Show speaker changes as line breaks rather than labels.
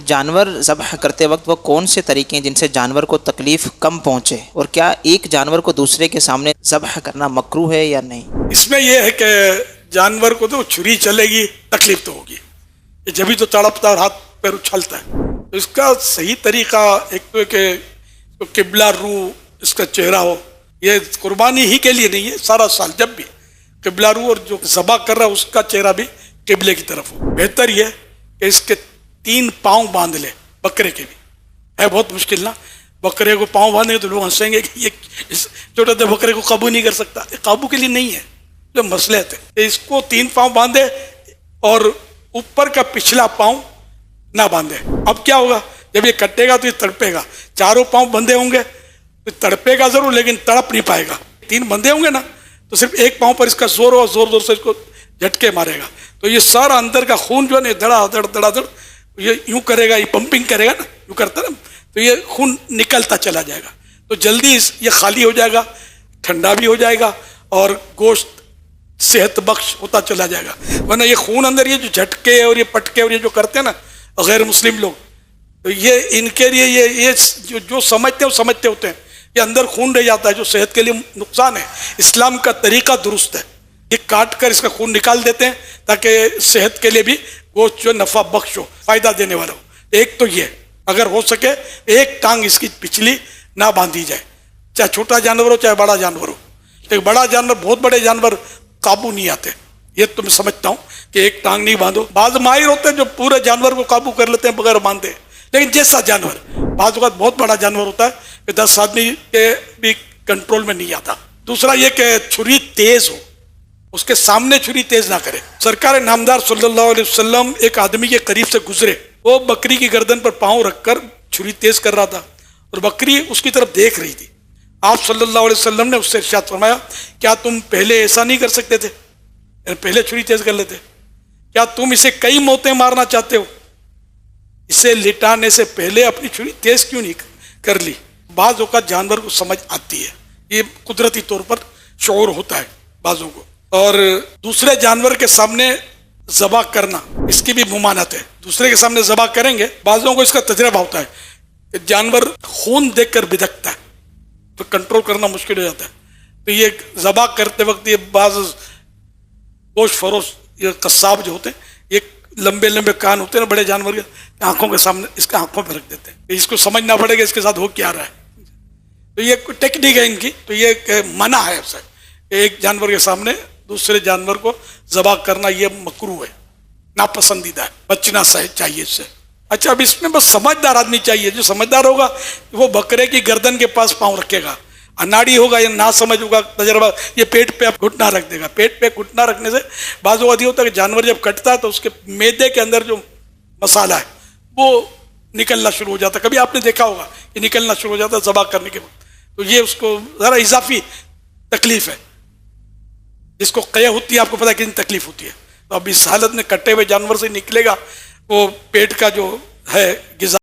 جانور ذبح کرتے وقت وہ کون سے طریقے ہیں جن سے جانور کو تکلیف کم پہنچے، اور کیا ایک جانور کو دوسرے کے سامنے ذبح کرنا مکروہ ہے یا نہیں؟
اس میں یہ ہے کہ جانور کو تو چھری چلے گی، تکلیف تو ہوگی، یہ جبھی تو تڑپتا اور ہاتھ پیر اچھلتا ہے. تو اس کا صحیح طریقہ ایک تو ہے کہ قبلہ رو اس کا چہرہ ہو. یہ قربانی ہی کے لیے نہیں ہے، سارا سال جب بھی قبلہ رو، اور جو ذبح کر رہا ہے اس کا چہرہ بھی قبلے کی طرف ہو. بہتر یہ کہ اس کے 3 پاؤں باندھ لے، بکرے کے بھی ہے بہت مشکل نا. بکرے کو پاؤں باندھیں تو لوگ ہنسیں گے کہ یہ چھوٹے سے بکرے کو قابو نہیں کر سکتا. یہ قابو کے لیے نہیں ہے، جو مسئلے تھے. اس کو 3 پاؤں باندھے اور اوپر کا پچھلا پاؤں نہ باندھے. اب کیا ہوگا، جب یہ کٹے گا تو یہ تڑپے گا. چاروں پاؤں بندھے ہوں گے تو تڑپے گا ضرور، لیکن تڑپ نہیں پائے گا. 3 بندھے ہوں گے نا تو صرف ایک پاؤں پر اس کا زور اور زور سے اس کو جھٹکے مارے گا. تو یہ سارا اندر کا خون جو ہے نا دڑا دڑ یہ یوں کرے گا، یہ پمپنگ کرے گا نا، یوں کرتا نا، تو یہ خون نکلتا چلا جائے گا. تو جلدی یہ خالی ہو جائے گا، ٹھنڈا بھی ہو جائے گا اور گوشت صحت بخش ہوتا چلا جائے گا. ورنہ یہ خون اندر یہ جو جھٹکے اور یہ پٹکے اور یہ جو کرتے ہیں نا غیر مسلم لوگ، تو یہ ان کے لیے یہ جو سمجھتے ہیں وہ سمجھتے ہوتے ہیں. یہ اندر خون رہ جاتا ہے جو صحت کے لیے نقصان ہے. اسلام کا طریقہ درست ہے، یہ کاٹ کر اس کا خون نکال دیتے ہیں تاکہ صحت کے لیے بھی گوشت جو نفع بخش ہو، فائدہ دینے والا ہو. ایک تو یہ اگر ہو سکے ایک ٹانگ اس کی پچھلی نہ باندھی جائے، چاہے چھوٹا جانور ہو چاہے بڑا جانور ہو. لیکن بڑا جانور، بہت بڑے جانور قابو نہیں آتے، یہ تو میں سمجھتا ہوں کہ ایک ٹانگ نہیں باندھو. بعض ماہر ہوتے ہیں جو پورے جانور کو قابو کر لیتے ہیں بغیر باندھے. لیکن جیسا جانور، بعض اوقات بہت بڑا جانور ہوتا ہے کہ 10 آدمی کے بھی کنٹرول میں نہیں آتا. دوسرا یہ کہ چھری تیز ہو، اس کے سامنے چھری تیز نہ کرے. سرکار نامدار صلی اللہ علیہ وسلم ایک آدمی کے قریب سے گزرے، وہ بکری کی گردن پر پاؤں رکھ کر چھری تیز کر رہا تھا اور بکری اس کی طرف دیکھ رہی تھی. آپ صلی اللہ علیہ وسلم نے اس سے ارشاد فرمایا، کیا تم پہلے ایسا نہیں کر سکتے تھے؟ پہلے چھری تیز کر لیتے. کیا تم اسے کئی موتیں مارنا چاہتے ہو؟ اسے لٹانے سے پہلے اپنی چھری تیز کیوں نہیں کر لی؟ بعض اوقات جانور کو سمجھ آتی ہے، یہ قدرتی طور پر شعور ہوتا ہے بعضوں کو. اور دوسرے جانور کے سامنے ذبح کرنا، اس کی بھی ممانعت ہے. دوسرے کے سامنے ذبح کریں گے، بعضوں کو اس کا تجربہ ہوتا ہے کہ جانور خون دیکھ کر بدکتا ہے تو کنٹرول کرنا مشکل ہو جاتا ہے. تو یہ ذبح کرتے وقت یہ بعض گوشت فروش، یہ قصاب جو ہوتے ہیں، یہ لمبے لمبے کان ہوتے ہیں نا بڑے جانور کے، آنکھوں کے سامنے اس کے آنکھوں پہ رکھ دیتے ہیں. اس کو سمجھنا پڑے گا اس کے ساتھ ہو کیا رہا ہے. تو یہ ٹیکنیک ہے ان کی. تو یہ منع ہے اسے کہ ایک جانور کے سامنے دوسرے جانور کو ذبح کرنا یہ مکروہ ہے، ناپسندیدہ ہے، بچنا چاہیے اس سے. اچھا، اب اس میں بس سمجھدار آدمی چاہیے. جو سمجھدار ہوگا وہ بکرے کی گردن کے پاس پاؤں رکھے گا. اناڑی ہوگا یا نہ سمجھ ہوگا، تجربہ، یہ پیٹ پہ گھٹنا رکھ دے گا. پیٹ پہ گھٹنا رکھنے سے بعض اوقات یہ ہوتا ہے کہ جانور جب کٹتا ہے تو اس کے معدے کے اندر جو مسالہ ہے وہ نکلنا شروع ہو جاتا ہے. کبھی آپ نے دیکھا ہوگا کہ نکلنا شروع ہو جاتا ہے ذبح کرنے کے وقت. تو یہ اس کو ذرا اضافی تکلیف ہے. جس کو قے ہوتی ہے، آپ کو پتا کتنی تکلیف ہوتی ہے. تو اب اس حالت میں کٹے ہوئے جانور سے نکلے گا وہ پیٹ کا جو ہے غذا